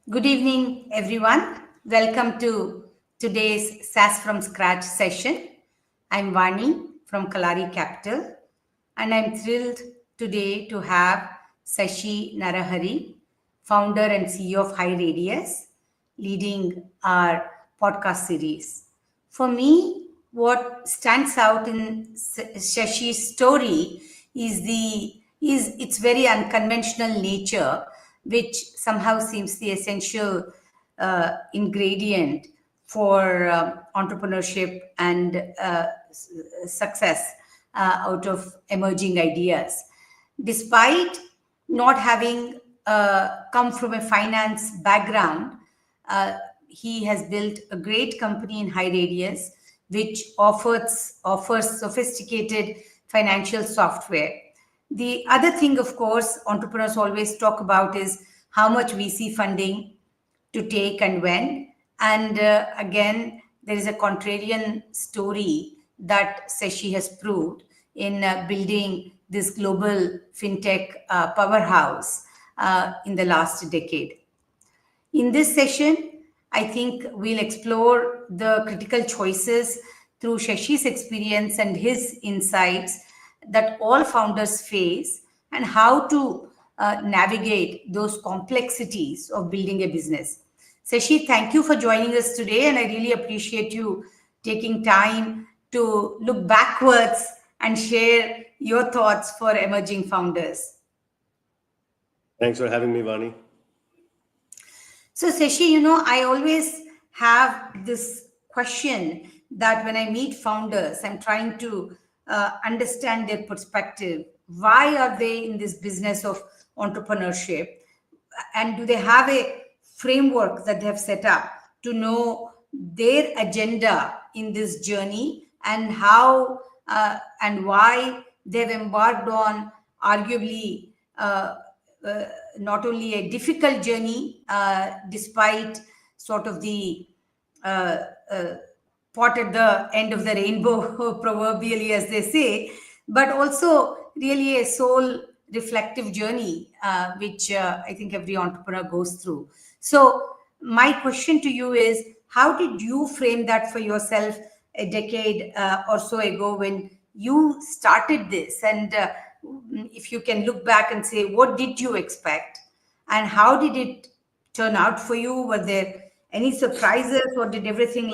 Good evening, everyone. Welcome to today's SaaS from Scratch session. I'm Vani from Kalari Capital, and I'm thrilled today to have Sashi Narahari, founder and CEO of HighRadius, leading our podcast series. For me, what stands out in Sashi's story is its very unconventional nature, which somehow seems the essential ingredient for entrepreneurship and success out of emerging ideas. Despite not having come from a finance background, he has built a great company in HighRadius, which offers sophisticated financial software. The other thing, of course, entrepreneurs always talk about is how much VC funding to take and when. And again, there is a contrarian story that Sashi has proved in building this global fintech powerhouse in the last decade. In this session, I think we'll explore the critical choices through Shashi's experience and his insights that all founders face and how to navigate those complexities of building a business. Sashi, thank you for joining us today, and I really appreciate you taking time to look backwards and share your thoughts for emerging founders. Thanks for having me, Vani. So, Sashi, I always have this question that when I meet founders, I'm trying to understand their perspective. Why are they in this business of entrepreneurship? And do they have a framework that they have set up to know their agenda in this journey and how and why they've embarked on arguably not only a difficult journey, despite sort of the pot at the end of the rainbow, proverbially, as they say, but also really a soul reflective journey, which I think every entrepreneur goes through. So my question to you is, how did you frame that for yourself a decade or so ago when you started this? And if you can look back and say, what did you expect? And how did it turn out for you? Were there any surprises, or did everything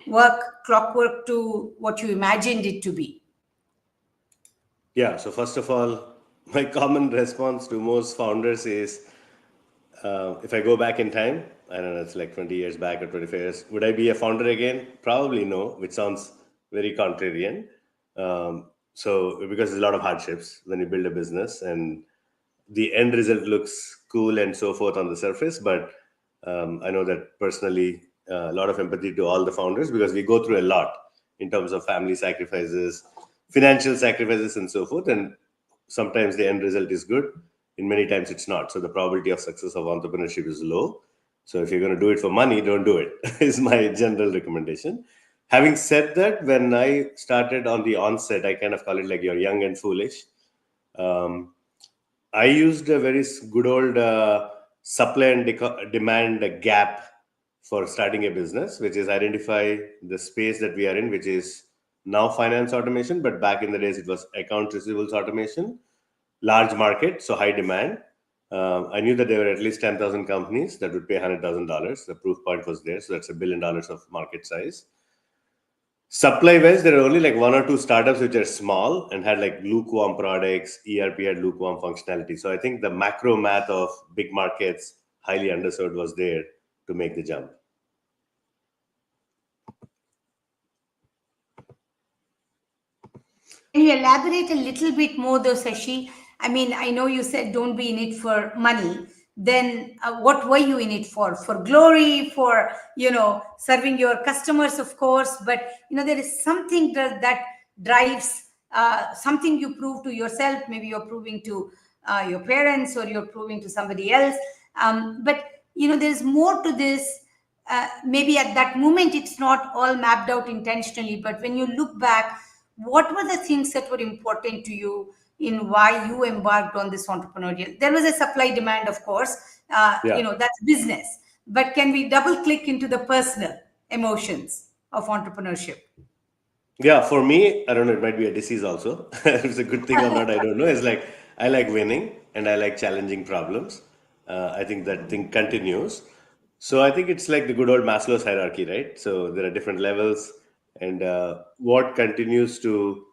work clockwork to what you imagined it to be? Yeah, so first of all, my common response to most founders is, if I go back in time, I don't know, it's like 20 years back or 25 years, would I be a founder again? Probably no, which sounds very contrarian. So because there's a lot of hardships when you build a business, and the end result looks cool and so forth on the surface, but I know that personally, a lot of empathy to all the founders, because we go through a lot in terms of family sacrifices, financial sacrifices, and so forth. And sometimes the end result is good, in many times it's not. So the probability of success of entrepreneurship is low. So if you're going to do it for money, don't do it, is my general recommendation. Having said that, when I started on the onset, I kind of call it like you're young and foolish. I used a very good old supply and demand gap for starting a business, which is identify the space that we are in, which is now finance automation, but back in the days it was account receivables automation, large market, so high demand. I knew that there were at least 10,000 companies that would pay $100,000. The proof point was there, so that's $1 billion of market size. Supply-wise, there are only like one or two startups which are small and had like lukewarm products. ERP had lukewarm functionality. So I think the macro math of big markets, highly underserved, was there to make the jump. Can you elaborate a little bit more though, Sashi? I mean, I know you said don't be in it for money. Then what were you in it for? For glory, for, serving your customers, of course. But, there is something that drives something you prove to yourself. Maybe you're proving to your parents, or you're proving to somebody else. But, there's more to this. Maybe at that moment, it's not all mapped out intentionally. But when you look back, what were the things that were important to you in why you embarked on this entrepreneurial. There was a supply demand, of course. Yeah. That's business. But can we double click into the personal emotions of entrepreneurship? Yeah, for me, I don't know, it might be a disease also. If it's a good thing or not, I don't know. It's like I like winning and I like challenging problems. I think that thing continues. So I think it's like the good old Maslow's hierarchy, right? So there are different levels, and what continues to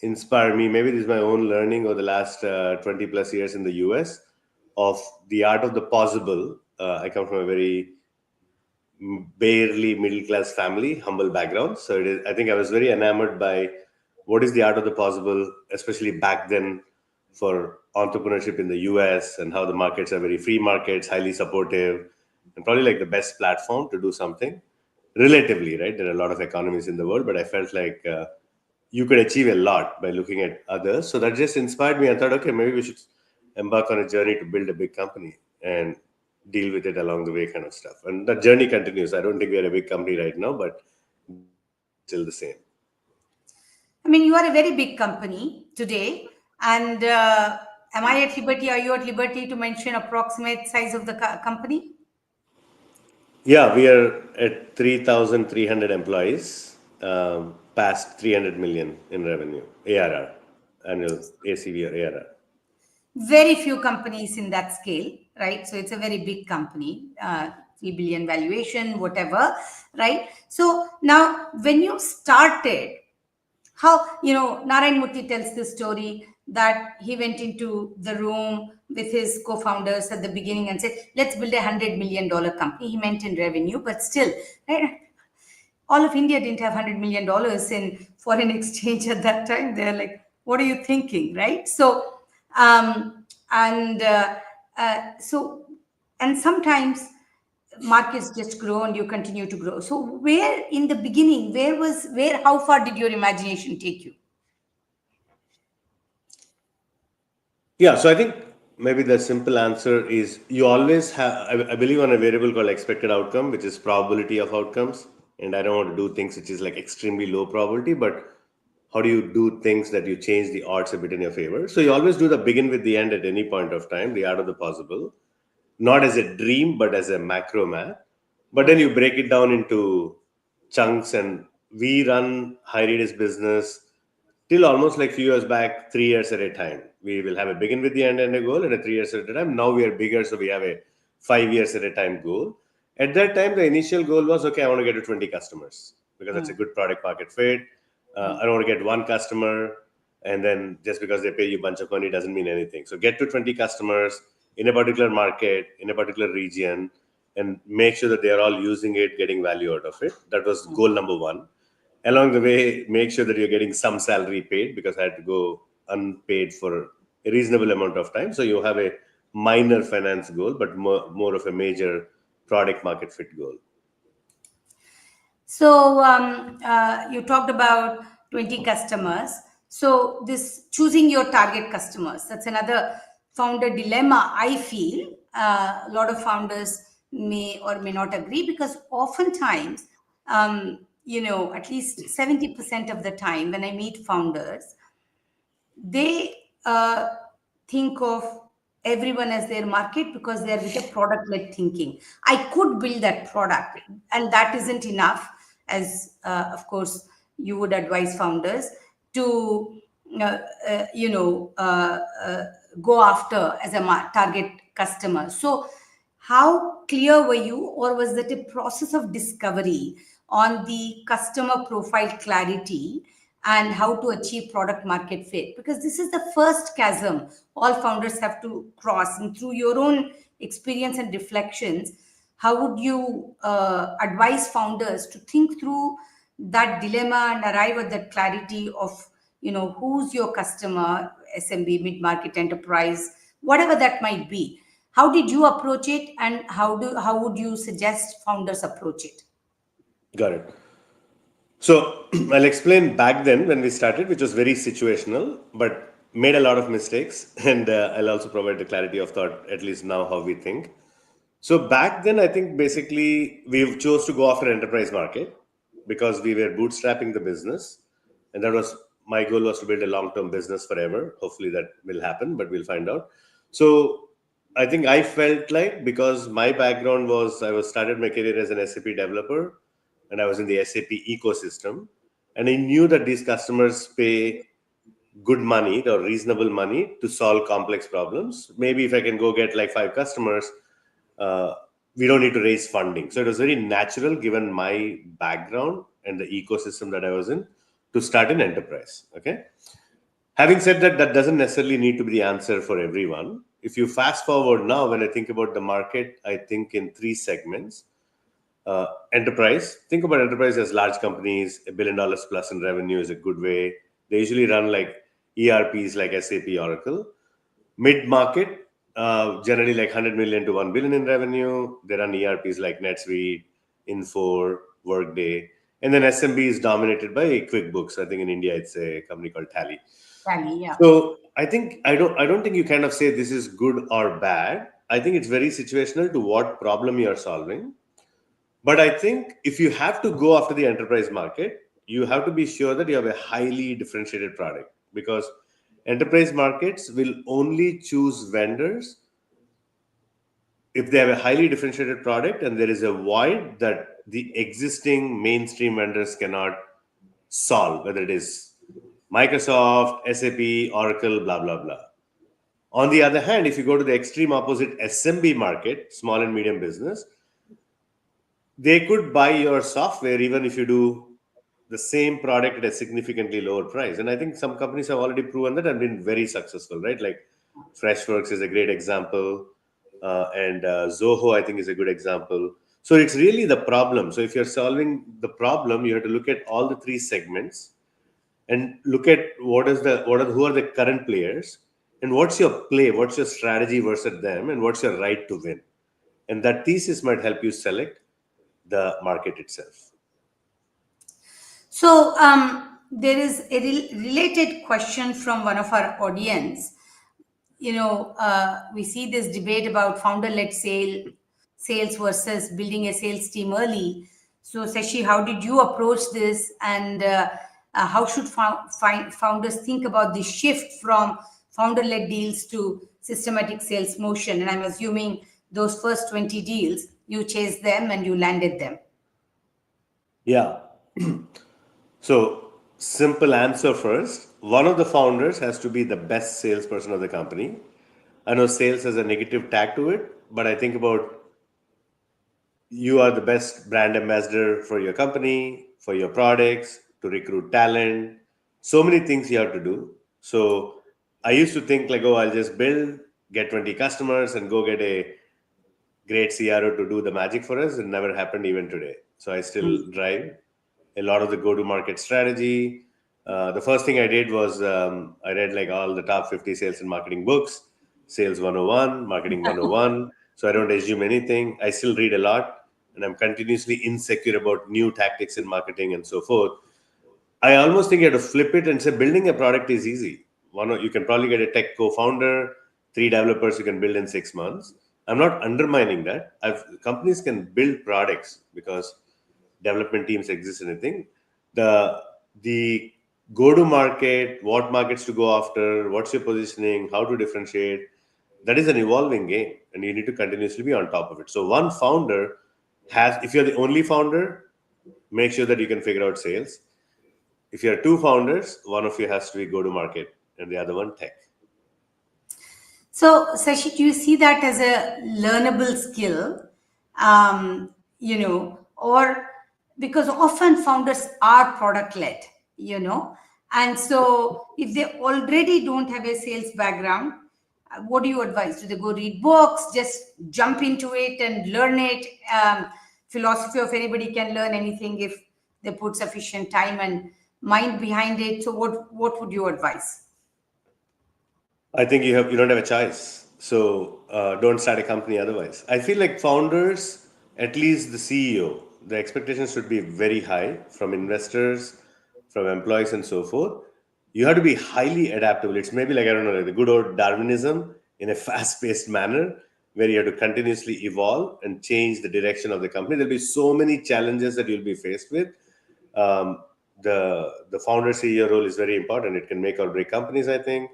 inspire me, maybe this is my own learning over the last 20 plus years in the US of the art of the possible. I come from a very barely middle class family, humble background. So it is, I think I was very enamored by what is the art of the possible, especially back then for entrepreneurship in the US, and how the markets are very free markets, highly supportive, and probably like the best platform to do something relatively, right? There are a lot of economies in the world, but I felt like you could achieve a lot by looking at others. So that just inspired me. I thought, okay, maybe we should embark on a journey to build a big company and deal with it along the way, kind of stuff. And that journey continues. I don't think we are a big company right now, but still the same. I mean, you are a very big company today. And am I at liberty? Are you at liberty to mention approximate size of the company? Yeah, we are at 3,300 employees, past 300 million in revenue, ARR, annual ACV or ARR. Very few companies in that scale, right? So it's a very big company, 3 billion valuation, whatever, right? So now when you started, how, Narayan Murthy tells this story that he went into the room with his co-founders at the beginning and said, let's build $100 million company. He meant in revenue, but still, right? All of India didn't have $100 million in foreign exchange at that time. They're like, what are you thinking, right? So, and so, and sometimes markets just grow and you continue to grow. So where in the beginning, how far did your imagination take you? Yeah, so I think maybe the simple answer is you always have, I believe on a variable called expected outcome, which is probability of outcomes. And I don't want to do things which is like extremely low probability, but how do you do things that you change the odds a bit in your favor? So you always do the begin with the end at any point of time, the art of the possible, not as a dream, but as a macro map. But then you break it down into chunks, and we run HighRadius business till almost like few years back, 3 years at a time. We will have a begin with the end and a goal, and a 3 years at a time. Now we are bigger, so we have a 5 years at a time goal. At that time, the initial goal was, okay, I want to get to 20 customers because that's a good product market fit. I don't want to get one customer, and then just because they pay you a bunch of money doesn't mean anything. So get to 20 customers in a particular market, in a particular region, and make sure that they are all using it, getting value out of it. That was goal number one. Along the way, make sure that you're getting some salary paid, because I had to go unpaid for a reasonable amount of time. So you have a minor finance goal, but more of a major product market fit goal. So you talked about 20 customers. So this choosing your target customers, that's another founder dilemma, I feel. A lot of founders may or may not agree, because oftentimes, at least 70% of the time when I meet founders, they think of everyone as their market because they're with a product-led thinking. I could build that product, and that isn't enough, as of course you would advise founders to go after as a target customer. So how clear were you, or was that a process of discovery on the customer profile clarity and how to achieve product market fit? Because this is the first chasm all founders have to cross. And through your own experience and reflections, how would you advise founders to think through that dilemma and arrive at that clarity of, who's your customer, SMB, mid-market, enterprise, whatever that might be? How did you approach it, and how would you suggest founders approach it? Got it. So I'll explain back then when we started, which was very situational, but made a lot of mistakes. And I'll also provide the clarity of thought, at least now, how we think. So back then, I think basically we chose to go after enterprise market because we were bootstrapping the business. And that was my goal was to build a long-term business forever. Hopefully that will happen, but we'll find out. So I think I felt like, because my background was, I was started my career as an SAP developer, and I was in the SAP ecosystem, and I knew that these customers pay good money or reasonable money to solve complex problems. Maybe if I can go get like 5 customers, uh, we don't need to raise funding. So it was very natural, given my background and the ecosystem that I was in, to start an enterprise. Okay. Having said that, that doesn't necessarily need to be the answer for everyone. If you fast forward now, when I think about the market, I think in 3 segments. Enterprise, think about enterprise as large companies. $1 billion plus in revenue is a good way. They usually run like ERPs like SAP, Oracle. Mid market, generally like 100 million to 1 billion in revenue. They run ERPs like NetSuite, Infor, Workday. And then SMB is dominated by QuickBooks. I think in India it's a company called Tally. Tally, yeah. So I don't think you kind of say this is good or bad. I think it's very situational to what problem you are solving. But I think if you have to go after the enterprise market, you have to be sure that you have a highly differentiated product, because enterprise markets will only choose vendors if they have a highly differentiated product and there is a void that the existing mainstream vendors cannot solve, whether it is Microsoft, SAP, Oracle, blah, blah, blah. On the other hand, if you go to the extreme opposite SMB market, small and medium business, they could buy your software even if you do the same product at a significantly lower price. And I think some companies have already proven that and been very successful, right? Like Freshworks is a great example, and Zoho, I think, is a good example. So it's really the problem. So if you're solving the problem, you have to look at all the 3 segments and look at who are the current players, and what's your play, what's your strategy versus them, and what's your right to win. And that thesis might help you select the market itself. So there is a related question from one of our audience. We see this debate about founder-led sales versus building a sales team early. So Sashi, how did you approach this, and how should founders think about the shift from founder-led deals to systematic sales motion? And I'm assuming those first 20 deals, you chased them and you landed them. Yeah. So, simple answer first. One of the founders has to be the best salesperson of the company. I know sales has a negative tag to it, but I think about, you are the best brand ambassador for your company, for your products, to recruit talent. So many things you have to do. So I used to think like, oh, I'll just build, get 20 customers and go get a great CRO to do the magic for us. It never happened even today. So I still drive a lot of the go-to-market strategy. The first thing I did was I read like all the top 50 sales and marketing books, Sales 101, Marketing 101. So I don't assume anything. I still read a lot, and I'm continuously insecure about new tactics in marketing and so forth. I almost think you have to flip it and say building a product is easy. You can probably get a tech co-founder, 3 developers you can build in 6 months. I'm not undermining that. Companies can build products because development teams exist and everything. The go-to-market, what markets to go after, what's your positioning, how to differentiate, that is an evolving game, and you need to continuously be on top of it. So one founder if you're the only founder, make sure that you can figure out sales. If you are 2 founders, one of you has to be go-to-market and the other one tech. So, Sashi, do you see that as a learnable skill? Or because often founders are product-led, and so if they already don't have a sales background, what do you advise? Do they go read books, just jump into it and learn it? Philosophy of anybody can learn anything if they put sufficient time and mind behind it. So what would you advise? I think you don't have a choice. So don't start a company otherwise. I feel like founders, at least the CEO, the expectations should be very high from investors, from employees, and so forth. You have to be highly adaptable. It's maybe like, I don't know, like the good old Darwinism in a fast-paced manner, where you have to continuously evolve and change the direction of the company. There'll be so many challenges that you'll be faced with. the founder CEO role is very important. It can make or break companies, I think.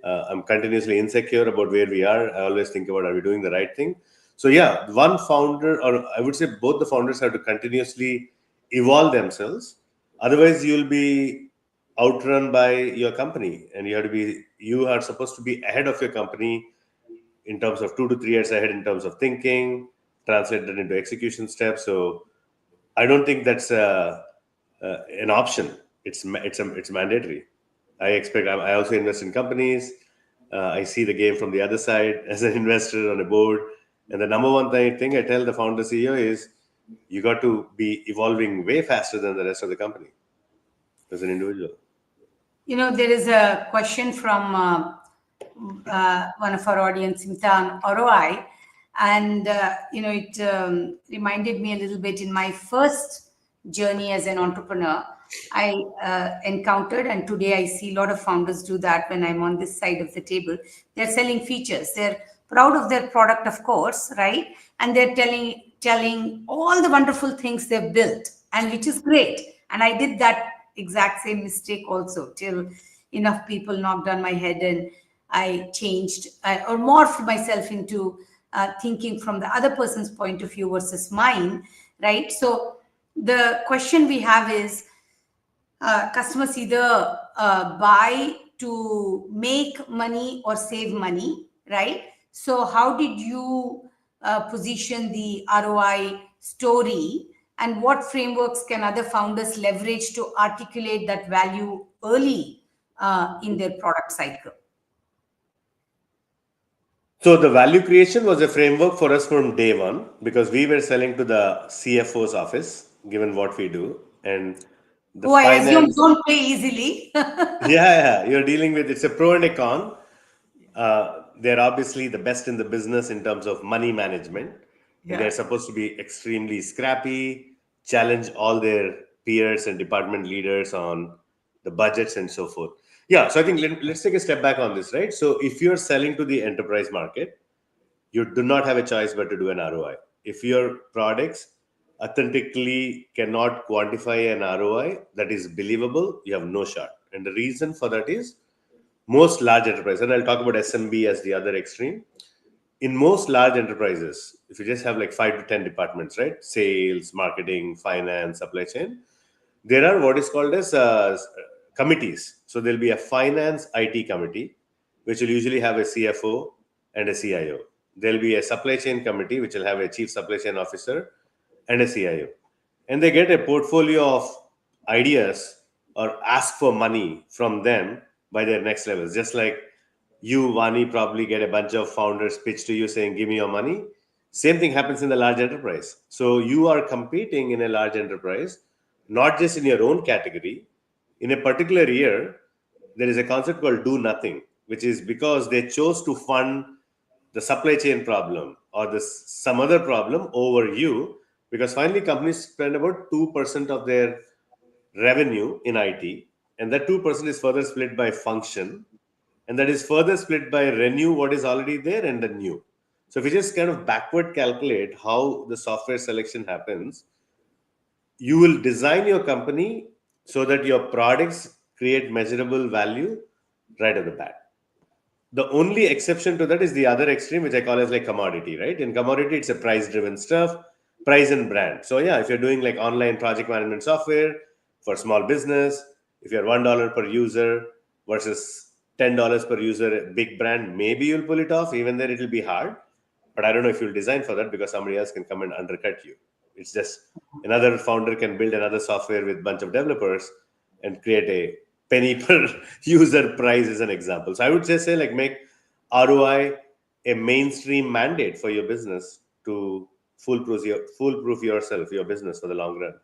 I'm continuously insecure about where we are. I always think about, are we doing the right thing? So yeah, one founder, or I would say both the founders, have to continuously evolve themselves. Otherwise, you'll be outrun by your company, and you are supposed to be ahead of your company in terms of 2 to 3 years ahead in terms of thinking, translate that into execution steps. So I don't think that's an option. It's mandatory. I also invest in companies. I see the game from the other side as an investor on a board. And the number one thing I tell the founder CEO is, you got to be evolving way faster than the rest of the company as an individual. There is a question from one of our audience, Smita, on ROI. And, it reminded me a little bit in my first journey as an entrepreneur. I encountered, and today I see a lot of founders do that when I'm on this side of the table. They're selling features. They're proud of their product, of course, right? And they're telling all the wonderful things they've built, and which is great. And I did that exact same mistake also, till enough people knocked on my head and I changed or morphed myself into thinking from the other person's point of view versus mine, right? So the question we have is, customers either buy to make money or save money, right? So how did you position the ROI story, and what frameworks can other founders leverage to articulate that value early in their product cycle? So the value creation was a framework for us from day one, because we were selling to the CFO's office, given what we do. And the who I assume don't pay easily. yeah, you're dealing with, it's a pro and a con. They're obviously the best in the business in terms of money management. Yeah. And they're supposed to be extremely scrappy, challenge all their peers and department leaders on the budgets and so forth. Yeah, so I think let's take a step back on this, right? So if you're selling to the enterprise market, you do not have a choice but to do an ROI. If your products authentically cannot quantify an ROI that is believable, you have no shot. And the reason for that is, most large enterprises, and I'll talk about SMB as the other extreme. In most large enterprises, if you just have like 5 to 10 departments, right? Sales, marketing, finance, supply chain, there are what is called as committees. So there'll be a finance IT committee, which will usually have a CFO and a CIO. There'll be a supply chain committee, which will have a chief supply chain officer and a CIO. And they get a portfolio of ideas or ask for money from them by their next levels. Just like you, Vani, probably get a bunch of founders pitch to you saying, give me your money. Same thing happens in the large enterprise. So you are competing in a large enterprise, not just in your own category. In a particular year, there is a concept called do nothing, which is because they chose to fund the supply chain problem or some other problem over you, because finally companies spend about 2% of their revenue in IT, and that 2% is further split by function, and that is further split by renew what is already there and the new. So if you just kind of backward calculate how the software selection happens, you will design your company so that your products create measurable value right at the bat. The only exception to that is the other extreme, which I call as like commodity, right? In commodity, it's a price driven stuff, price and brand. So yeah, if you're doing like online project management software for small business, if you're $1 per user versus $10 per user, big brand, maybe you'll pull it off. Even then it'll be hard, but I don't know if you'll design for that, because somebody else can come and undercut you. It's just another founder can build another software with a bunch of developers and create a penny per user price as an example. So I would just say, like, make ROI a mainstream mandate for your business to foolproof yourself, your business, for the long run.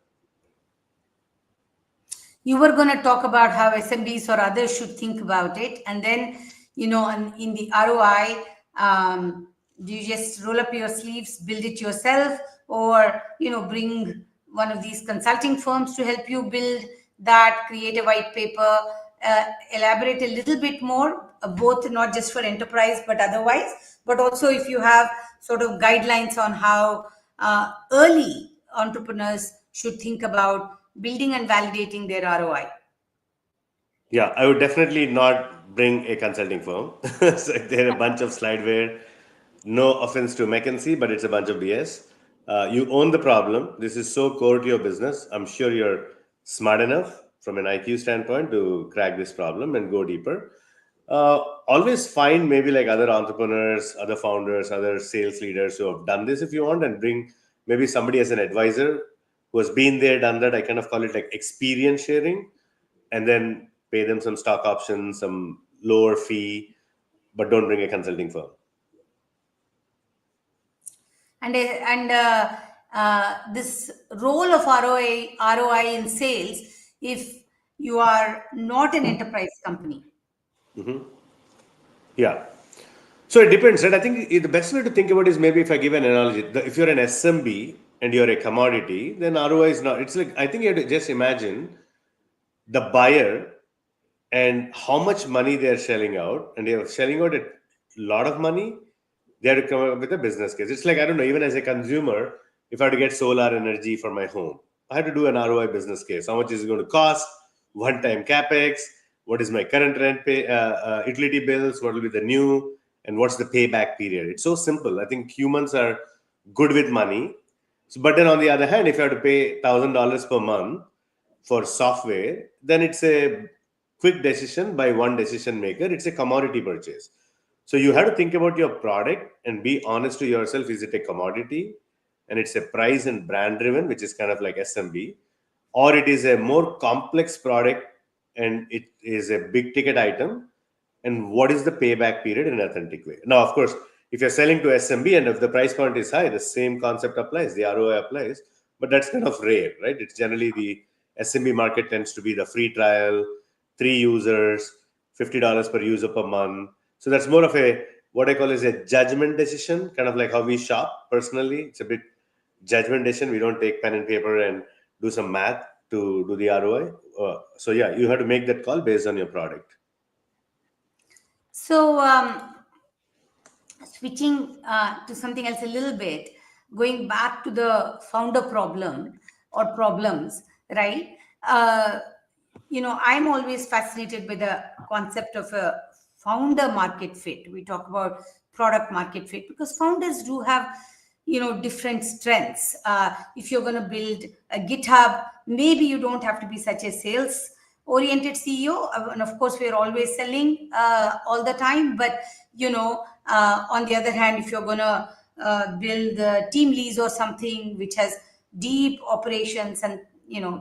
You were going to talk about how SMBs or others should think about it. And then, in the ROI, do you just roll up your sleeves, build it yourself, or, bring one of these consulting firms to help you build that, create a white paper, elaborate a little bit more, both not just for enterprise, but otherwise, but also if you have sort of guidelines on how early entrepreneurs should think about building and validating their ROI? Yeah, I would definitely not bring a consulting firm. So they're a bunch of slideware. No offense to McKinsey, but it's a bunch of BS. You own the problem. This is so core to your business. I'm sure you're smart enough from an IQ standpoint to crack this problem and go deeper. Always find maybe like other entrepreneurs, other founders, other sales leaders who have done this if you want, and bring maybe somebody as an advisor who has been there, done that. I kind of call it like experience sharing, and then pay them some stock options, some lower fee, but don't bring a consulting firm. And this role of ROI in sales, if you are not an enterprise company. Yeah. So it depends, right? I think the best way to think about is maybe if I give an analogy, if you're an SMB and you're a commodity, then ROI is not. It's like, I think you have to just imagine the buyer and how much money they're selling out, and they're selling out a lot of money. They have to come up with a business case. It's like, I don't know, even as a consumer, if I had to get solar energy for my home, I had to do an ROI business case. How much is it going to cost? One time capex? What is my current rent pay, utility bills? What will be the new? And what's the payback period? It's so simple. I think humans are good with money. So, but then on the other hand, if you have to pay $1,000 per month for software, then it's a quick decision by one decision maker. It's a commodity purchase. So you have to think about your product and be honest to yourself. Is it a commodity and it's a price and brand driven, which is kind of like SMB, or it is a more complex product and it is a big ticket item? And what is the payback period in an authentic way? Now, of course, if you're selling to SMB and if the price point is high, the same concept applies, the ROI applies, but that's kind of rare, right? It's generally the SMB market tends to be the free trial, 3 users, $50 per user per month. So that's more of a, what I call is a judgment decision, kind of like how we shop personally. It's a bit judgment decision. We don't take pen and paper and do some math to do the ROI. So yeah, you have to make that call based on your product. So switching to something else a little bit, going back to the founder problem or problems, right? I'm always fascinated by the concept of a founder market fit. We talk about product market fit because founders do have, different strengths. If you're going to build a GitHub, maybe you don't have to be such a sales oriented CEO. And of course, we're always selling all the time. But, on the other hand, if you're going to build Team Lease or something which has deep operations and,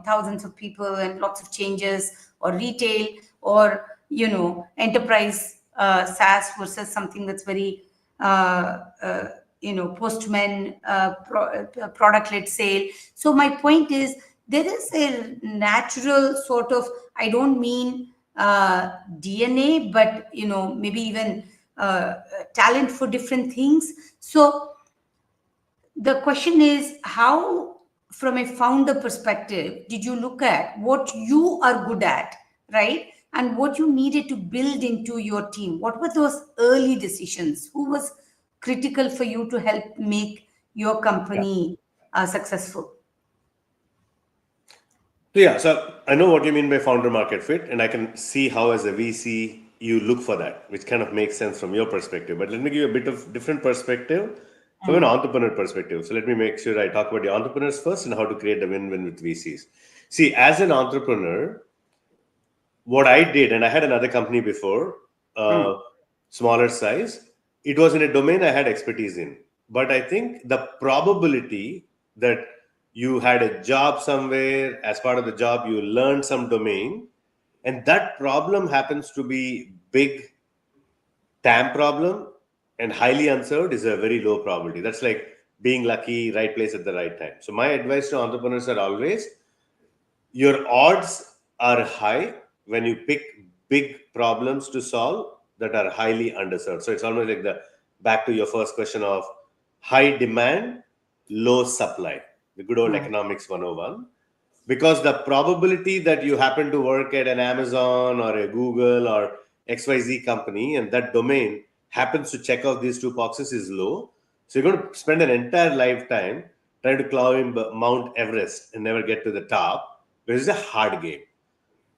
thousands of people and lots of changes, or retail, or, enterprise SaaS versus something that's very, postman product-led sale. So my point is, there is a natural sort of, I don't mean DNA, but, maybe even talent for different things. So the question is, how, from a founder perspective, did you look at what you are good at, right? And what you needed to build into your team? What were those early decisions? Who was critical for you to help make your company successful? Yeah, so I know what you mean by founder market fit, and I can see how as a VC you look for that, which kind of makes sense from your perspective. But let me give you a bit of different perspective from an entrepreneur perspective. So let me make sure I talk about the entrepreneurs first and how to create a win-win with VCs. See, as an entrepreneur, what I did, and I had another company before, smaller size, it was in a domain I had expertise in. But I think the probability that you had a job somewhere, as part of the job, you learned some domain, and that problem happens to be big TAM problem and highly unserved, is a very low probability. That's like being lucky, right place at the right time. So my advice to entrepreneurs are always, your odds are high when you pick big problems to solve that are highly underserved. So it's almost like back to your first question of high demand, low supply, the good old economics 101. Because the probability that you happen to work at an Amazon or a Google or XYZ company and that domain happens to check off these 2 boxes is low. So you're going to spend an entire lifetime trying to climb Mount Everest and never get to the top. but it's a hard game.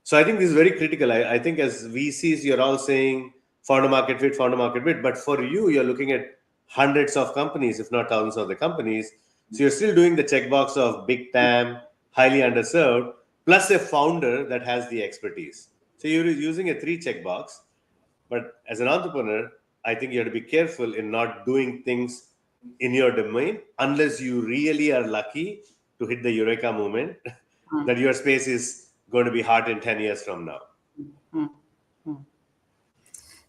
So I think this is very critical. I think as VCs, you're all saying founder market fit, but for you, you're looking at hundreds of companies, if not thousands of the companies. So you're still doing the checkbox of big TAM, highly underserved, plus a founder that has the expertise. So you're using a 3 checkbox. But as an entrepreneur, I think you have to be careful in not doing things in your domain unless you really are lucky to hit the eureka moment that your space is going to be hot in 10 years from now.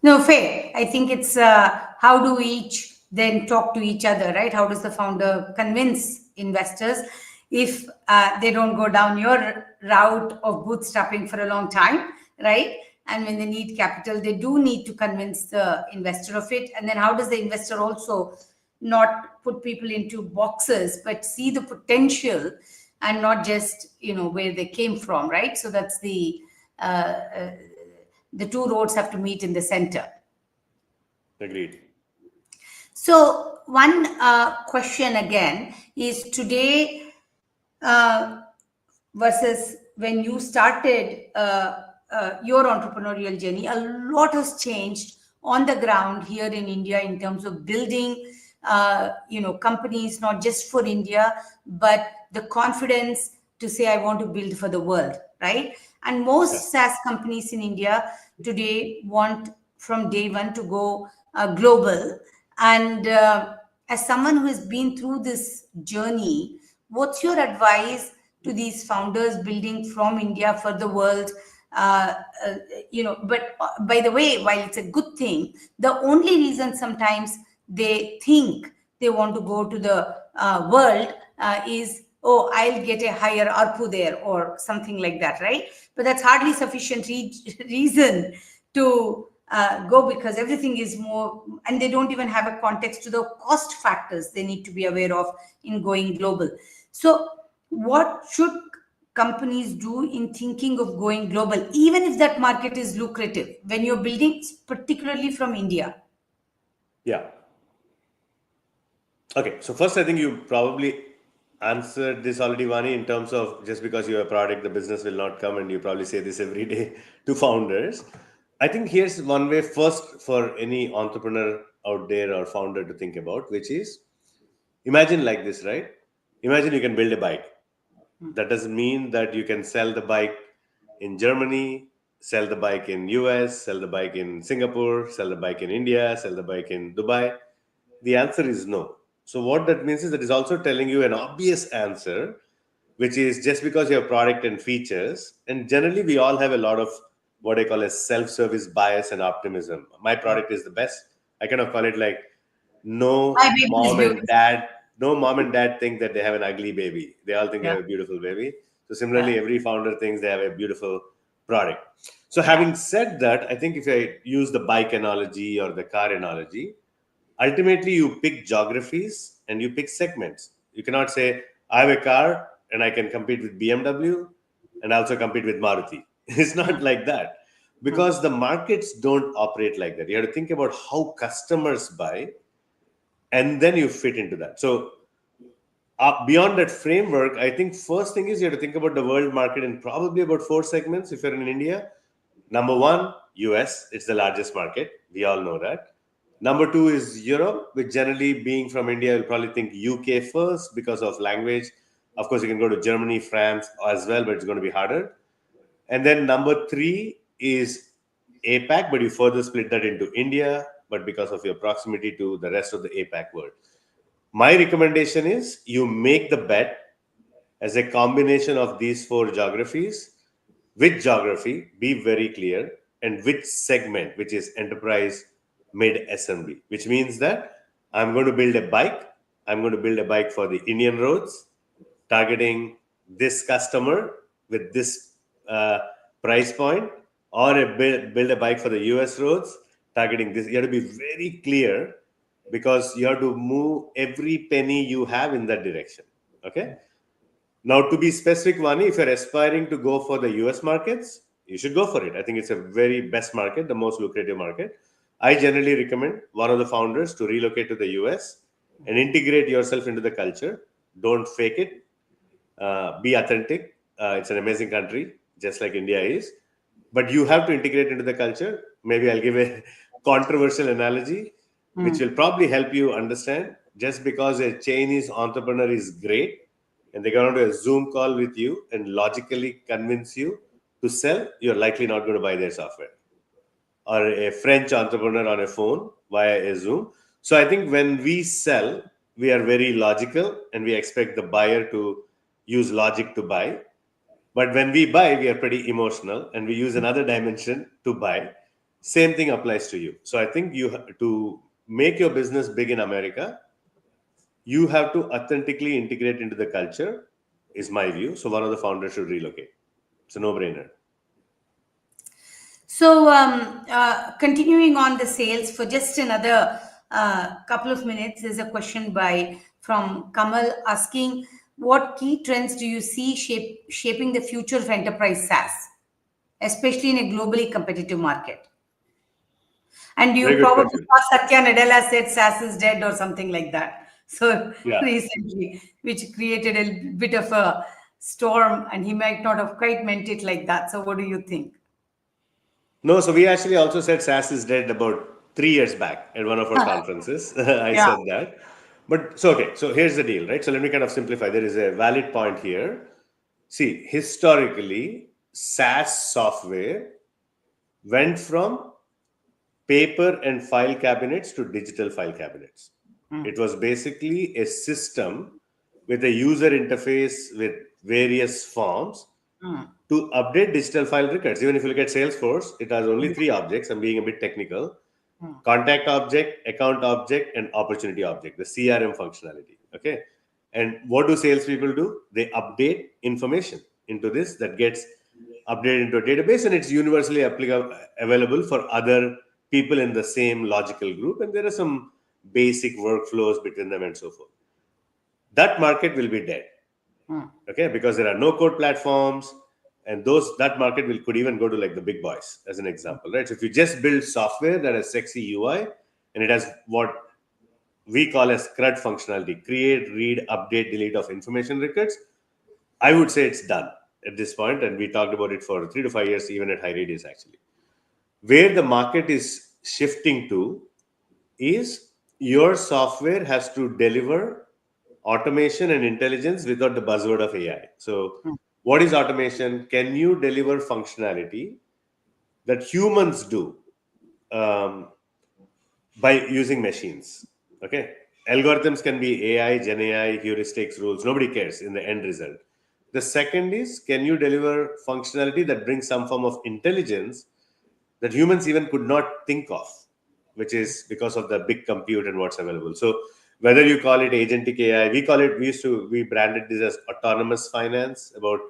No, fair. I think it's how do we each then talk to each other, right? How does the founder convince investors if they don't go down your route of bootstrapping for a long time, right? And when they need capital, they do need to convince the investor of it. And then how does the investor also not put people into boxes, but see the potential and not just, where they came from, right? So that's the two roads have to meet in the center. Agreed. So one question again is today versus when you started your entrepreneurial journey, a lot has changed on the ground here in India in terms of building, companies, not just for India, but the confidence to say, I want to build for the world, right? And most SaaS companies in India today want from day one to go global. And as someone who has been through this journey, what's your advice to these founders building from India for the world? But by the way, while it's a good thing, the only reason sometimes they think they want to go to the world is, oh, I'll get a higher ARPU there or something like that, right? But that's hardly sufficient reason to go, because everything is more, and they don't even have a context to the cost factors they need to be aware of in going global. So what should companies do in thinking of going global, even if that market is lucrative, when you're building particularly from India? Yeah. Okay. So first, I think you probably answered this already, Vani, in terms of just because you have a product, the business will not come, and you probably say this every day to founders. I think here's one way first for any entrepreneur out there or founder to think about, which is imagine like this, right? Imagine you can build a bike. That doesn't mean that you can sell the bike in Germany, sell the bike in US, sell the bike in Singapore, sell the bike in India, sell the bike in Dubai. The answer is no. So what that means is that it's also telling you an obvious answer, which is just because you have product and features, and generally we all have a lot of what I call a self-service bias and optimism. My product is the best. I kind of call it like no My baby is beautiful. no mom and dad think that they have an ugly baby. They all think they have a beautiful baby. So similarly, every founder thinks they have a beautiful product. So having said that, I think if I use the bike analogy or the car analogy, ultimately you pick geographies and you pick segments. You cannot say, I have a car and I can compete with BMW and also compete with Maruti. It's not like that, because the markets don't operate like that. You have to think about how customers buy, and then you fit into that. So beyond that framework, I think first thing is you have to think about the world market in probably about 4 segments. If you're in India, number 1, US, it's the largest market. We all know that. Number 2 is Europe, which generally being from India, you'll probably think UK first because of language. Of course, you can go to Germany, France as well, but it's going to be harder. And then number 3 is APAC, but you further split that into India, but because of your proximity to the rest of the APAC world. My recommendation is you make the bet as a combination of these 4 geographies. Which geography, be very clear, and which segment, which is enterprise mid SMB, which means that I'm going to build a bike. I'm going to build a bike for the Indian roads, targeting this customer with this price point, or build a bike for the US roads, targeting this. You have to be very clear, because you have to move every penny you have in that direction. Okay. Now, to be specific, Vani, if you're aspiring to go for the US markets, you should go for it. I think it's a very best market, the most lucrative market. I generally recommend one of the founders to relocate to the US and integrate yourself into the culture. Don't fake it. Be authentic. It's an amazing country, just like India is. But you have to integrate into the culture. Maybe I'll give a controversial analogy, which will probably help you understand. Just because a Chinese entrepreneur is great and they go on to a Zoom call with you and logically convince you to sell, you're likely not going to buy their software. Or a French entrepreneur on a phone via a Zoom. So I think when we sell, we are very logical and we expect the buyer to use logic to buy. But when we buy, we are pretty emotional and we use another dimension to buy. Same thing applies to you. So I think to make your business big in America, you have to authentically integrate into the culture, is my view. So one of the founders should relocate. It's a no-brainer. So, continuing on the sales for just another couple of minutes, there's a question from Kamal asking, what key trends do you see shaping the future of enterprise SaaS, especially in a globally competitive market? And you probably saw Satya Nadella said SaaS is dead or something like that. So recently, which created a bit of a storm, and he might not have quite meant it like that. So what do you think? No, so we actually also said SaaS is dead about 3 years back at one of our conferences. I said that. But so here's the deal, right? So let me kind of simplify. There is a valid point here. See, historically, SaaS software went from paper and file cabinets to digital file cabinets. It was basically a system with a user interface with various forms to update digital file records. Even if you look at Salesforce, it has only 3 objects. I'm being a bit technical. Contact object, account object, and opportunity object, the CRM functionality. Okay. And what do salespeople do? They update information into this that gets updated into a database, and it's universally available for other people in the same logical group. And there are some basic workflows between them and so forth. That market will be dead. Okay, because there are no code platforms, and that market could even go to like the big boys, as an example, right? So if you just build software that has sexy UI and it has what we call as CRUD functionality, create, read, update, delete of information records, I would say it's done at this point. And we talked about it for 3 to 5 years, even at HighRadius actually. Where the market is shifting to is your software has to deliver automation and intelligence without the buzzword of AI. So what is automation? Can you deliver functionality that humans do by using machines? Okay. Algorithms can be AI, Gen AI, heuristics, rules. Nobody cares in the end result. The second is, can you deliver functionality that brings some form of intelligence that humans even could not think of, which is because of the big compute and what's available. So whether you call it agentic AI, we branded this as autonomous finance about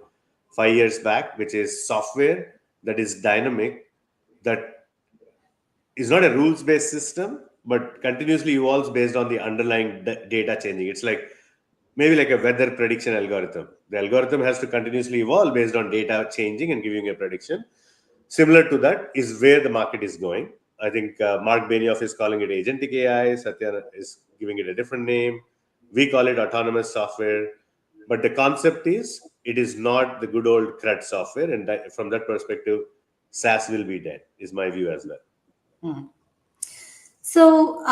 5 years back, which is software that is dynamic, that is not a rules-based system, but continuously evolves based on the underlying data changing. It's like maybe like a weather prediction algorithm. The algorithm has to continuously evolve based on data changing and giving a prediction. Similar to that is where the market is going. I think Mark Benioff is calling it agentic AI. Satya is giving it a different name. We call it autonomous software. But the concept is, it is not the good old CRUD software. And from that perspective, SaaS will be dead, is my view as well. So,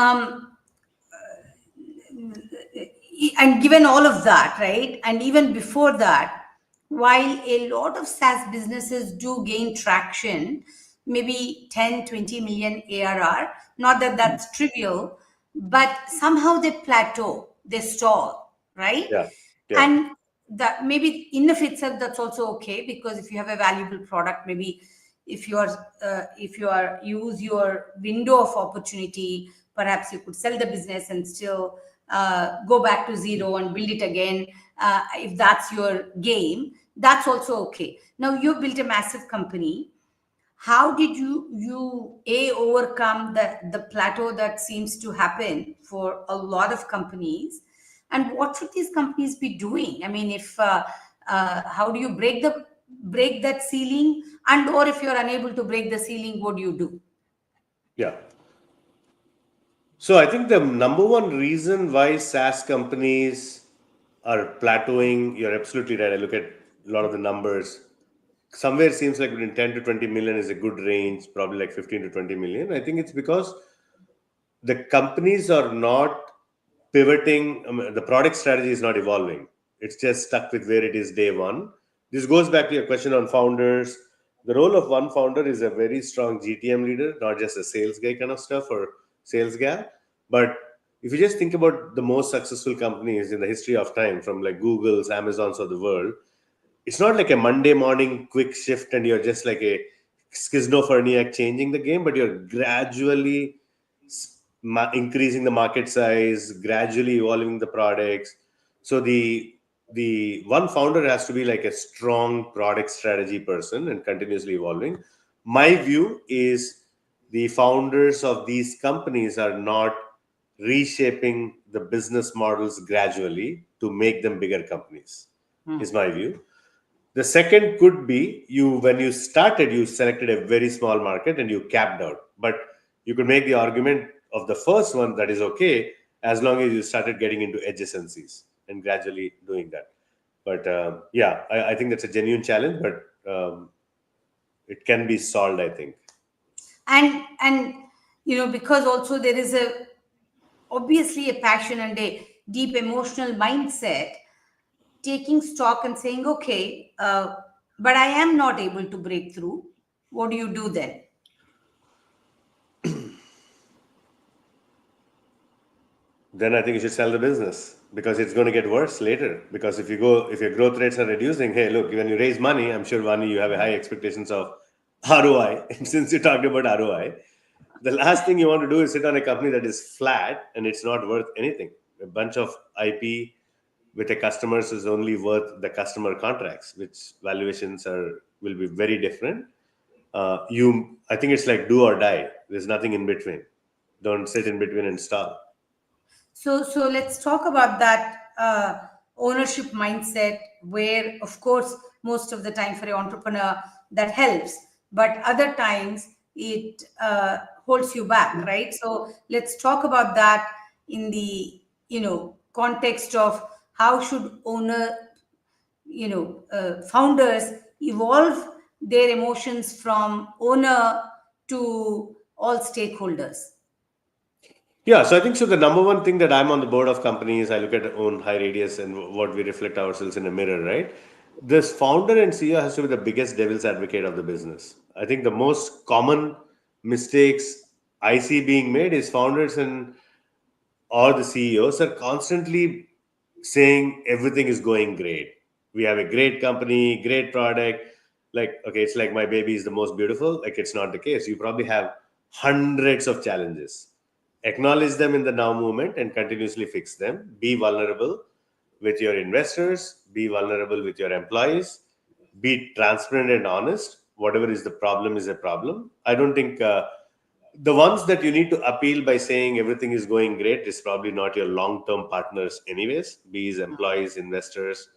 and given all of that, right? And even before that, while a lot of SaaS businesses do gain traction, maybe 10, 20 million ARR, not that that's trivial, but somehow they plateau, they stall, right? Yeah. And that maybe in of itself, that's also okay, because if you have a valuable product, maybe if you are use your window of opportunity, perhaps you could sell the business and still go back to zero and build it again. If that's your game, that's also okay. Now you built a massive company. How did you overcome the plateau that seems to happen for a lot of companies, and what should these companies be doing? I mean, if how do you break that ceiling, and or if you're unable to break the ceiling, what do you do? Yeah. So I think the number one reason why SaaS companies are plateauing, you're absolutely right. I look at a lot of the numbers. Somewhere seems like between 10 to 20 million is a good range, probably like 15 to 20 million. I think it's because the companies are not pivoting. The product strategy is not evolving. It's just stuck with where it is day one. This goes back to your question on founders. The role of one founder is a very strong GTM leader, not just a sales guy kind of stuff or sales gal. But if you just think about the most successful companies in the history of time, from like Google's, Amazon's of the world, it's not like a Monday morning quick shift and you're just like a schizophreniac changing the game, but you're gradually increasing the market size, gradually evolving the products. So the one founder has to be like a strong product strategy person and continuously evolving. My view is the founders of these companies are not reshaping the business models gradually to make them bigger companies, is my view. The second could be you, when you started, you selected a very small market and you capped out. But you could make the argument of the first one that is okay as long as you started getting into adjacencies and gradually doing that. But yeah, I think that's a genuine challenge, but it can be solved, I think. And because also there is obviously a passion and a deep emotional mindset, taking stock and saying, okay, but I am not able to break through. What do you do then? Then I think you should sell the business, because it's going to get worse later. Because if your growth rates are reducing, hey, look, when you raise money, I'm sure, Vani, you have a high expectations of ROI. And since you talked about ROI, the last thing you want to do is sit on a company that is flat and it's not worth anything. A bunch of IP with a customers is only worth the customer contracts, which valuations will be very different. I think it's like do or die. There's nothing in between. Don't sit in between and stall. So let's talk about that ownership mindset, where, of course, most of the time for an entrepreneur that helps, but other times it holds you back, right? So let's talk about that in the context of how should founders evolve their emotions from owner to all stakeholders. Yeah, so I think so. The number one thing that I'm on the board of companies, I look at own HighRadius and what we reflect ourselves in a mirror, right? This founder and CEO has to be the biggest devil's advocate of the business. I think the most common mistakes I see being made is founders and or the CEOs are constantly saying everything is going great. We have a great company, great product. Like, okay, it's like my baby is the most beautiful. Like, it's not the case. You probably have hundreds of challenges. Acknowledge them in the now moment and continuously fix them. Be vulnerable with your investors, be vulnerable with your employees, be transparent and honest. Whatever is the problem is a problem. I don't think the ones that you need to appeal by saying everything is going great is probably not your long-term partners anyways, be it employees, investors,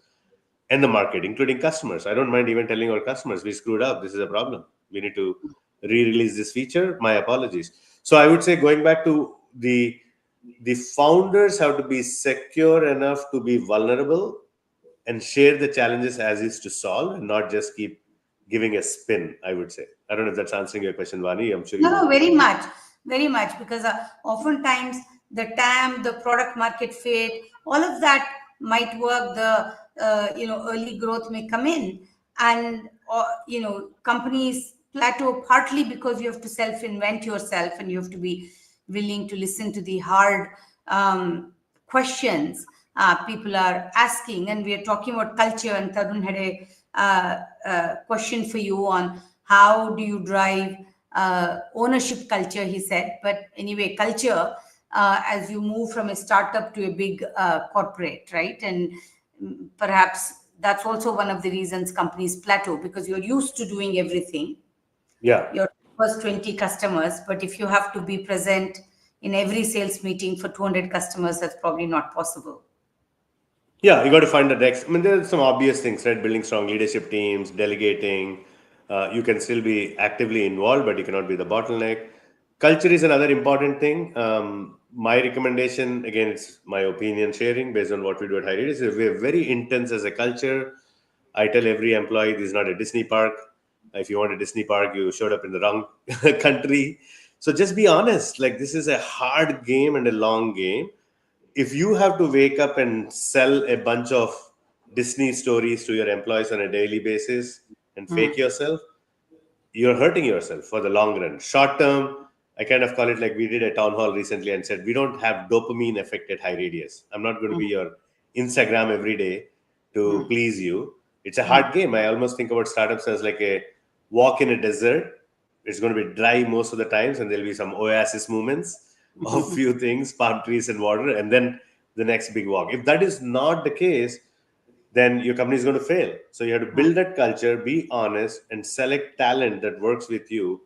and the market, including customers. I don't mind even telling our customers, we screwed up, this is a problem, we need to re-release this feature, my apologies. So I would say, going back to the founders have to be secure enough to be vulnerable and share the challenges as is to solve, and not just keep giving a spin, I would say. I don't know if that's answering your question, Vani. I'm sure you No, know. very much, because oftentimes the TAM, the product market fit, all of that might work. The early growth may come in, and companies plateau partly because you have to self-invent yourself, and you have to be willing to listen to the hard questions people are asking. And we are talking about culture, and Tarun had a question for you on how do you drive ownership culture, he said. But anyway, culture as you move from a startup to a big corporate, right? And perhaps that's also one of the reasons companies plateau, because you're used to doing everything. Yeah. Your first 20 customers, but if you have to be present in every sales meeting for 200 customers, that's probably not possible. Yeah, you got to find the next. I mean, there are some obvious things, right? Building strong leadership teams, delegating. You can still be actively involved, but you cannot be the bottleneck. Culture is another important thing. My recommendation, again, it's my opinion sharing based on what we do at HighRadius, is we're very intense as a culture. I tell every employee this is not a Disney park. If you want a Disney park, you showed up in the wrong country. So just be honest. Like, this is a hard game and a long game. If you have to wake up and sell a bunch of Disney stories to your employees on a daily basis and fake yourself, you're hurting yourself for the long run. Short term, I kind of call it like we did a town hall recently and said, we don't have dopamine effect at HighRadius. I'm not going to be your Instagram every day to please you. It's a hard game. I almost think about startups as like a walk in a desert. It's going to be dry most of the times, and there'll be some oasis moments of few things, palm trees and water, and then the next big walk. If that is not the case, then your company is going to fail. So you have to build that culture, be honest, and select talent that works with you,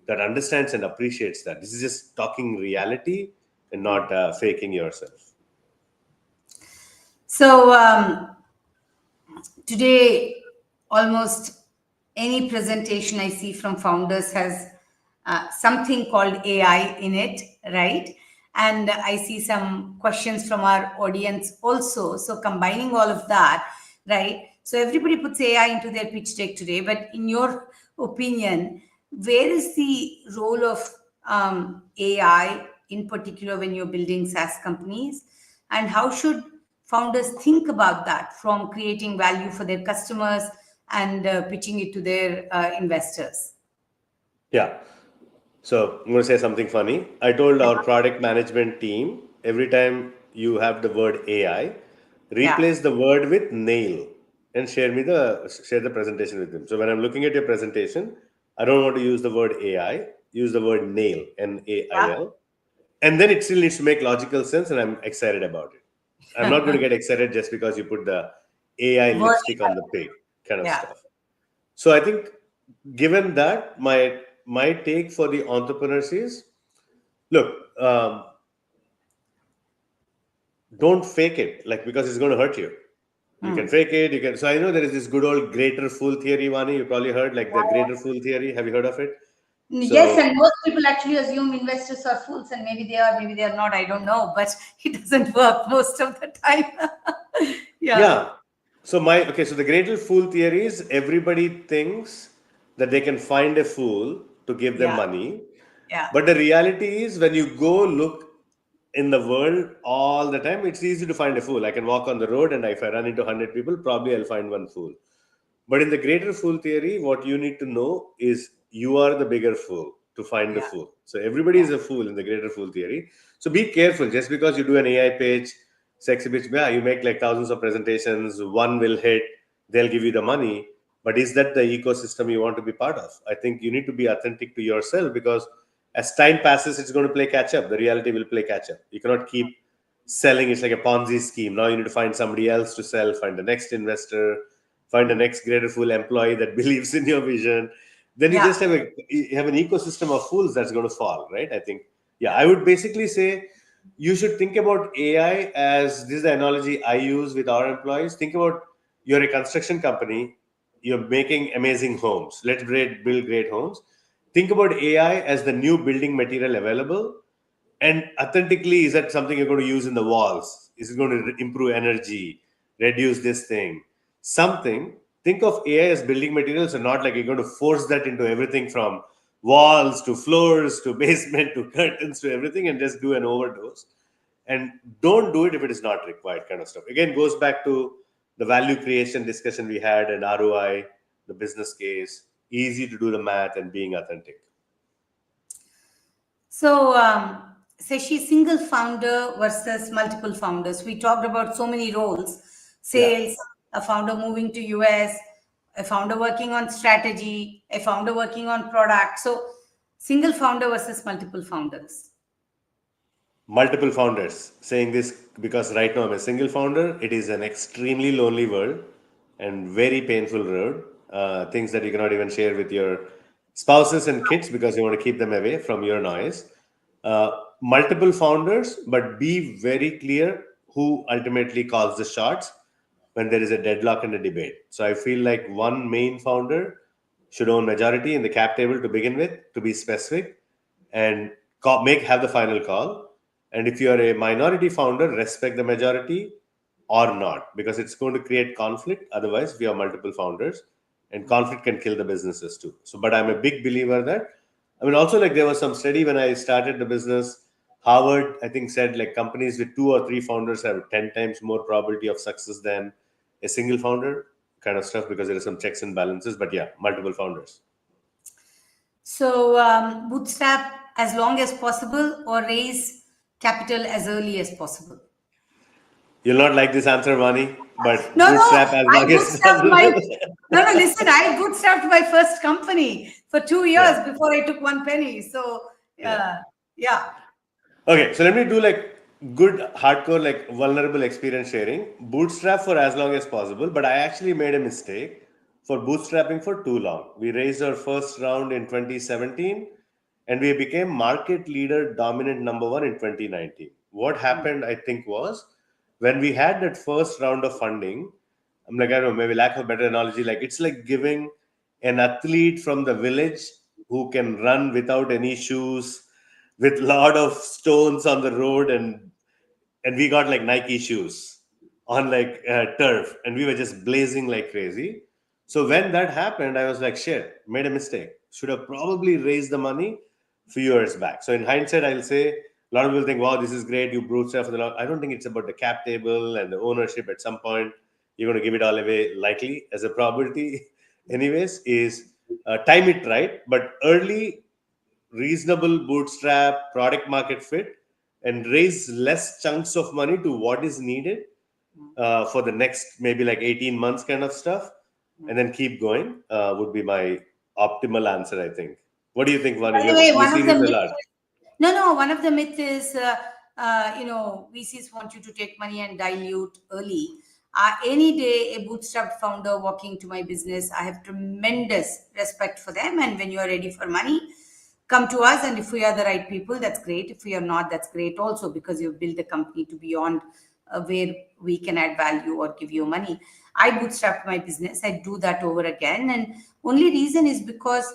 that understands and appreciates that. This is just talking reality and not faking yourself. So today, almost any presentation I see from founders has something called AI in it, right? And I see some questions from our audience also. So combining all of that, right? So everybody puts AI into their pitch deck today, but in your opinion, where is the role of AI in particular when you're building SaaS companies? And how should founders think about that, from creating value for their customers and pitching it to their investors? Yeah. So I'm going to say something funny. I told our product management team, every time you have the word AI, Yeah. replace the word with nail and share the presentation with them. So when I'm looking at your presentation, I don't want to use the word AI, use the word nail, Nail. And then it still needs to make logical sense, and I'm excited about it. I'm not going to get excited just because you put the AI Word lipstick on the pig kind of Yeah. stuff. So I think, given that, my take for the entrepreneurs is, look, don't fake it, like, because it's going to hurt you. You can fake it. You can. So I know there is this good old greater fool theory, Vani. You probably heard, like, the greater fool theory. Have you heard of it? Yes, So and most people actually assume investors are fools, and maybe they are not. I don't know, but it doesn't work most of the time. Yeah, yeah. So the greater fool theory is, everybody thinks that they can find a fool to give them yeah, money. yeah, But the reality is, when you go look in the world all the time, it's easy to find a fool. I can walk on the road, and if I run into 100 people, probably I'll find one fool. But in the greater fool theory, what you need to know is, you are the bigger fool to find the yeah, fool. So everybody is a fool in the greater fool theory. So be careful. Just because you do an AI page, sexy bitch, yeah, you make like thousands of presentations, one will hit, they'll give you the money. But is that the ecosystem you want to be part of? I think you need to be authentic to yourself, because as time passes, it's going to play catch up. The reality will play catch up. You cannot keep selling. It's like a Ponzi scheme. Now you need to find somebody else to sell, find the next investor, find the next greater fool employee that believes in your vision. Then you yeah. just have an ecosystem of fools that's going to fall, right? I think, yeah, I would basically say, you should think about AI as, this is the analogy I use with our employees. Think about, you're a construction company, you're making amazing homes. Let's build great homes. Think about AI as the new building material available. And authentically, is that something you're going to use in the walls? Is it going to improve energy, reduce this thing? Something. Think of AI as building materials, and not like you're going to force that into everything, from walls to floors to basement to curtains to everything, and just do an overdose. And don't do it if it is not required, kind of stuff. Again, goes back to the value creation discussion we had, and ROI, the business case, easy to do the math, and being authentic. So, Sashi, single founder versus multiple founders. We talked about so many roles: Yeah. sales, a founder moving to US, a founder working on strategy, a founder working on product. So, single founder versus multiple founders. Multiple founders, saying this because right now I'm a single founder. It is an extremely lonely world and very painful road. Things that you cannot even share with your spouses and kids, because you want to keep them away from your noise. Multiple founders, but be very clear who ultimately calls the shots when there is a deadlock in a debate. So I feel like one main founder should own majority in the cap table to begin with, to be specific, and have the final call. And if you are a minority founder, respect the majority, or not, because it's going to create conflict. Otherwise, we have multiple founders, and conflict can kill the businesses too. So, but I'm a big believer that, I mean, also like there was some study when I started the business, Harvard, I think, said like companies with 2 or 3 founders have 10 times more probability of success than a single founder, kind of stuff, because there are some checks and balances. But yeah, multiple founders. So bootstrap as long as possible or raise capital as early as possible? You'll not like this answer, Vani, but No, bootstrap as I long as bootstrapped my. possible. No, listen, I bootstrapped my first company for 2 years Yeah, before I took one penny. So, yeah. yeah. Okay, so let me do like good hardcore, like vulnerable experience sharing. Bootstrap for as long as possible, but I actually made a mistake for bootstrapping for too long. We raised our first round in 2017 and we became market leader dominant number one in 2019. What happened, I think, was when we had that first round of funding, I'm like, I don't know, maybe lack of better analogy, like it's like giving an athlete from the village who can run without any shoes with lot of stones on the road, and we got like Nike shoes on like turf, and we were just blazing like crazy. So when that happened, I was like, shit, made a mistake. Should have probably raised the money few years back. So in hindsight, I'll say a lot of people think, wow, this is great, you bootstrap for the long. I don't think it's about the cap table and the ownership. At some point, you're going to give it all away, likely as a probability. Anyways, is time it right, but early reasonable bootstrap product market fit and raise less chunks of money to what is needed for the next maybe like 18 months kind of stuff, and then keep going would be my optimal answer, I think. What do you think, Vani? By the way, You one see of the this a myths, lot. no, one of the myths is, VCs want you to take money and dilute early. Any day, a bootstrap founder walking to my business, I have tremendous respect for them. And when you are ready for money, come to us. And if we are the right people, that's great. If we are not, that's great also, because you've built the company to beyond where we can add value or give you money. I bootstrapped my business. I do that over again. And only reason is because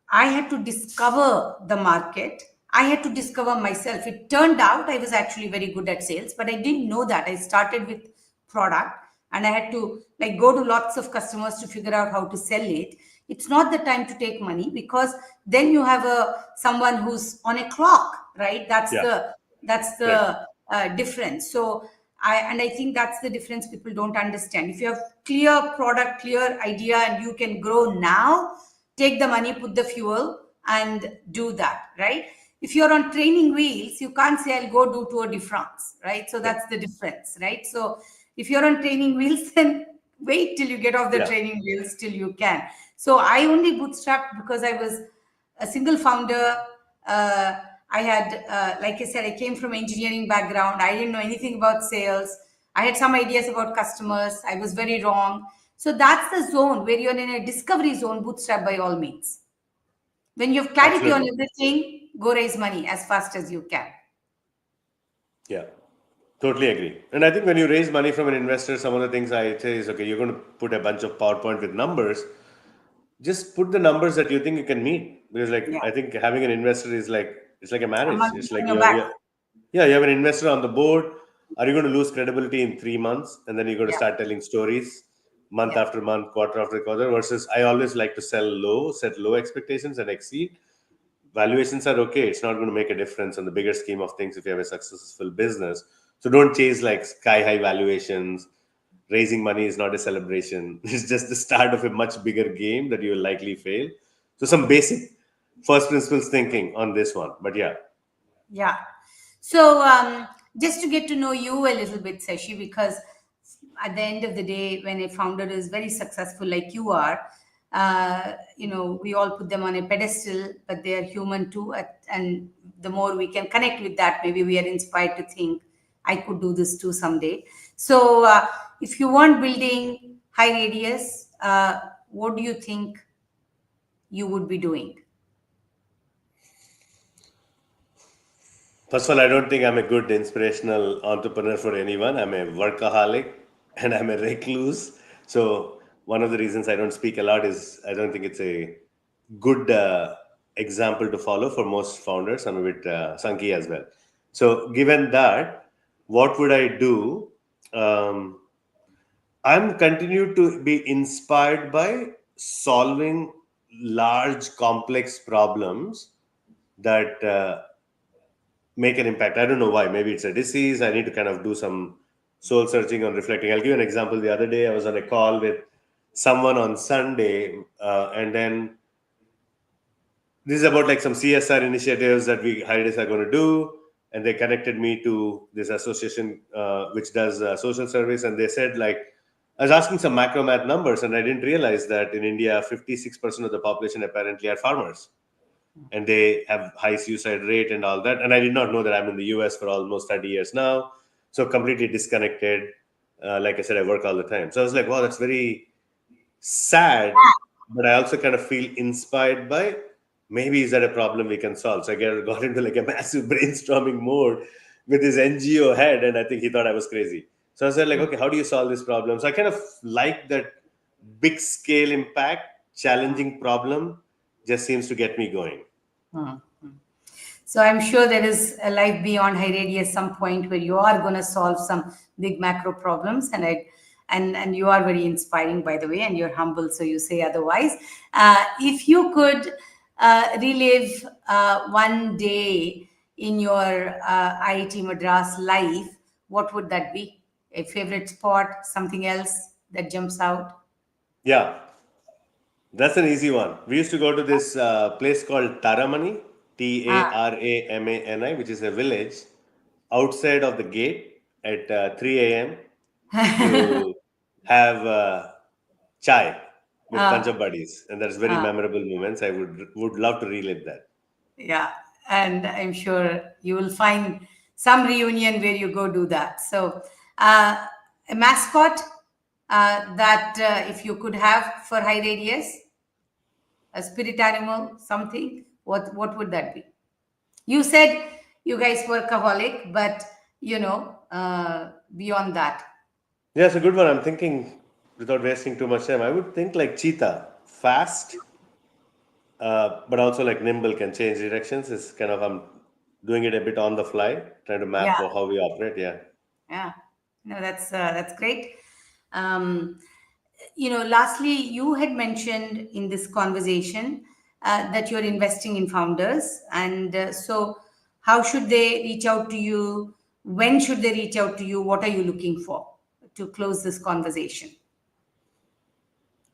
I had to discover the market. I had to discover myself. It turned out I was actually very good at sales, but I didn't know that. I started with product and I had to like go to lots of customers to figure out how to sell it. It's not the time to take money, because then you have someone who's on a clock, right? That's Yeah, the that's correct. the difference. So I think that's the difference people don't understand. If you have clear product, clear idea, and you can grow now, take the money, put the fuel, and do that, right? If you're on training wheels, you can't say, I'll go do Tour de France, right? So Yeah, that's the difference, right? So if you're on training wheels, then wait till you get off the yeah. training wheels till you can. So I only bootstrapped because I was a single founder. I had, like I said, I came from engineering background. I didn't know anything about sales. I had some ideas about customers. I was very wrong. So that's the zone where you're in a discovery zone. Bootstrap by all means. When you have clarity on Absolutely. everything, go raise money as fast as you can. Yeah, totally agree. And I think when you raise money from an investor, some of the things I say is, okay, you're going to put a bunch of PowerPoint with numbers. Just put the numbers that you think you can meet, because like Yeah, I think having an investor is like, it's like a marriage. someone It's on like your back. yeah, you have an investor on the board. Are you going to lose credibility in 3 months, and then you're going to Yeah, start telling stories month yeah, after month, quarter after quarter? Versus I always like to sell low, set low expectations and exceed. Valuations are okay, it's not going to make a difference on the bigger scheme of things if you have a successful business. So don't chase like sky high valuations. Raising money is not a celebration. It's just the start of a much bigger game that you will likely fail. So some basic first principles thinking on this one. But yeah, yeah. So just to get to know you a little bit, Sashi, because at the end of the day, when a founder is very successful like you are, we all put them on a pedestal, but they are human too. And the more we can connect with that, maybe we are inspired to think, I could do this too someday. So if you want building HighRadius, what do you think you would be doing? first of all, I don't think I'm a good inspirational entrepreneur for anyone. I'm a workaholic and I'm a recluse. So one of the reasons I don't speak a lot is I don't think it's a good example to follow for most founders. I'm a bit Sanky as well. So given that, what would I do? Um, I'm continued to be inspired by solving large, complex problems that make an impact. I don't know why. Maybe it's a disease. I need to kind of do some soul searching on reflecting. I'll give you an example. The other day, I was on a call with someone on Sunday, and then this is about like some CSR initiatives that we HighRadius are going to do, and they connected me to this association which does social service, and they said like I was asking some macro math numbers, and I didn't realize that in India, 56% of the population apparently are farmers, and they have high suicide rate and all that. And I did not know that. I'm in the US for almost 30 years now, so completely disconnected. Like I said, I work all the time, so I was like, wow, that's very sad, but I also kind of feel inspired by maybe is that a problem we can solve. So I got into like a massive brainstorming mode with his NGO head, and I think he thought I was crazy. So I said like, okay, how do you solve this problem? So I kind of like that big scale impact, challenging problem just seems to get me going. So I'm sure there is a life beyond HighRadius, some point where you are going to solve some big macro problems, and you are very inspiring, by the way, and you're humble, so you say otherwise. If you could relive one day in your IIT Madras life, what would that be? A favorite spot, something else that jumps out? Yeah, that's an easy one. We used to go to this place called Taramani, Ah. Taramani, which is a village outside of the gate at 3 a.m. to have chai with bunch Ah. of buddies, and that's very Ah. memorable moments. I would love to relive that. Yeah, and I'm sure you will find some reunion where you go do that. So, a mascot that if you could have for HighRadius, a spirit animal, something, what would that be? You said you guys workaholic, but beyond that. Yeah, it's a good one. I'm thinking without wasting too much time. I would think like cheetah, fast, but also like nimble, can change directions. It's kind of I'm doing it a bit on the fly, trying to map Yeah, how we operate. Yeah. yeah. No, that's great. Um, Lastly, you had mentioned in this conversation that you're investing in founders. And so, how should they reach out to you? When should they reach out to you? What are you looking for to close this conversation?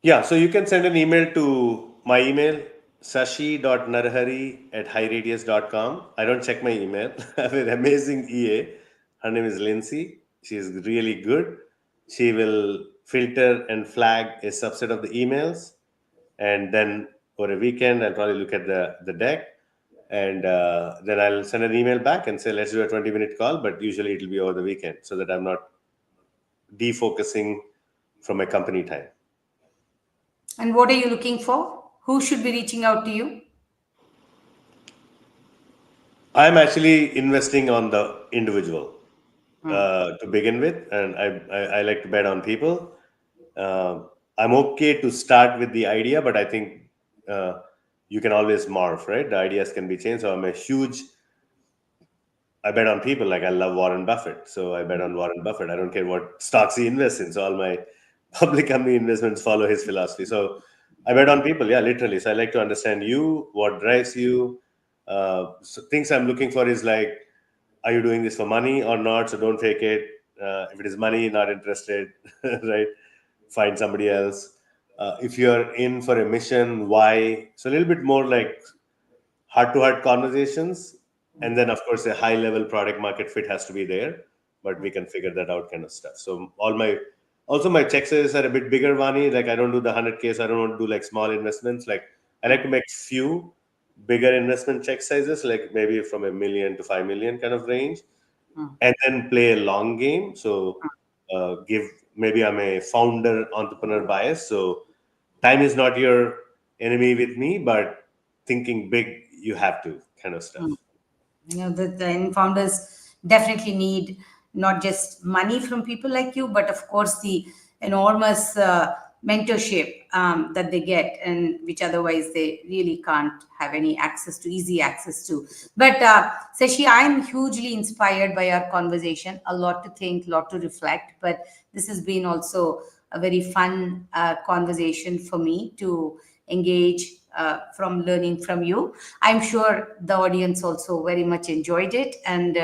Yeah, so you can send an email to my email, sashi.narahari at highradius.com. I don't check my email. I have an amazing EA. Her name is Lindsay. She is really good. She will filter and flag a subset of the emails. And then for a weekend, I'll probably look at the deck. And then I'll send an email back and say, let's do a 20-minute call. But usually it'll be over the weekend so that I'm not defocusing from my company time. And what are you looking for? Who should be reaching out to you? I'm actually investing on the individual to begin with, and I like to bet on people. I'm okay to start with the idea, but I think you can always morph, right? The ideas can be changed. So I bet on people. Like I love Warren Buffett, so I bet on Warren Buffett. I don't care what stocks he invests in. So all my public company investments follow his philosophy. So I bet on people. Yeah, literally. So I like to understand you, what drives you. So things I'm looking for is like, are you doing this for money or not? So don't fake it. If it is money, not interested, right? Find somebody else. If you're in for a mission, why? So a little bit more like heart to heart conversations, and then of course a high level product market fit has to be there, but we can figure that out kind of stuff. So all my also my check sizes are a bit bigger, Vani. Like I don't do the 100K. I don't want to do like small investments. Like I like to make few bigger investment check sizes, like maybe from 1 million to 5 million kind of range, and then play a long game. So give maybe I'm a founder entrepreneur bias. So time is not your enemy with me, but thinking big, you have to kind of stuff. The founders definitely need not just money from people like you, but of course the enormous mentorship that they get, and which otherwise they really can't have any easy access to. But Sashi, I'm hugely inspired by our conversation. A lot to think, a lot to reflect. But this has been also a very fun conversation for me to engage from learning from you. I'm sure the audience also very much enjoyed it, and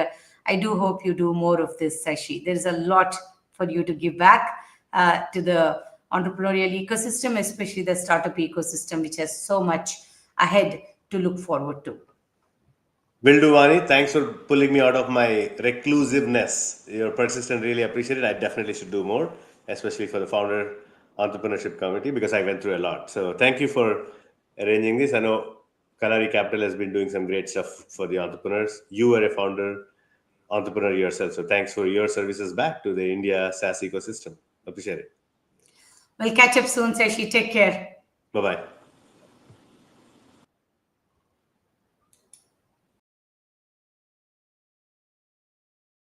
I do hope you do more of this, Sashi. There is a lot for you to give back to the entrepreneurial ecosystem, especially the startup ecosystem, which has so much ahead to look forward to. Will do, Vani. Thanks for pulling me out of my reclusiveness. Your persistence, really appreciate it. I definitely should do more, especially for the founder entrepreneurship committee, because I went through a lot. So thank you for arranging this. I know Kalari Capital has been doing some great stuff for the entrepreneurs. You were a founder entrepreneur yourself. So thanks for your services back to the India SaaS ecosystem. Appreciate it. We'll catch up soon, Sashi. Take care. Bye-bye.